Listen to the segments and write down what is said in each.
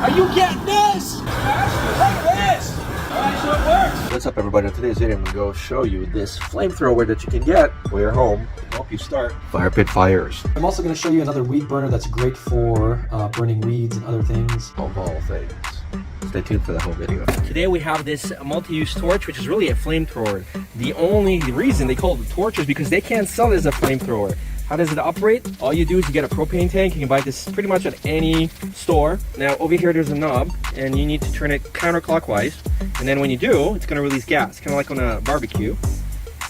Are you getting this? Look at this! Alright, so it works. What's up, everybody? In today's video, I'm going to go show you this flamethrower that you can get for your home to help you start fire pit fires. I'm also going to show you another weed burner that's great for burning weeds and other things. Of all things. Stay tuned for the whole video. Today we have this multi-use torch, which is really a flamethrower. The only reason they call it a torch is because they can't sell it as a flamethrower. How does it operate? All you do is you get a propane tank. You can buy this pretty much at any store. Now over here there's a knob and you need to turn it counterclockwise. And then when you do, it's going to release gas, kind of like on a barbecue.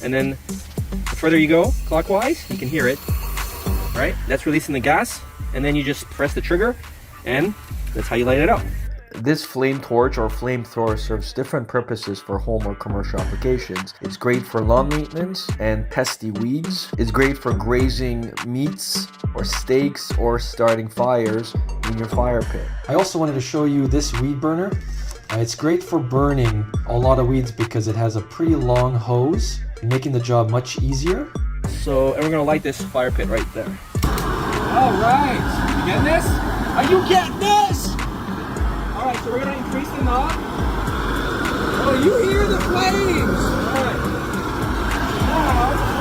And then the further you go clockwise, you can hear it, right? That's releasing the gas. And then you just press the trigger and that's how you light it up. This flame torch or flamethrower serves different purposes for home or commercial applications. It's great for lawn maintenance and pesky weeds. It's great for grazing meats or steaks or starting fires in your fire pit. I also wanted to show you this weed burner. It's great for burning a lot of weeds because it has a pretty long hose, making the job much easier. So, and we're going to light this fire pit right there. Alright, you getting this? Are you getting this? Alright, so we're going to increase the knob. Oh, you hear the flames! Alright. Now,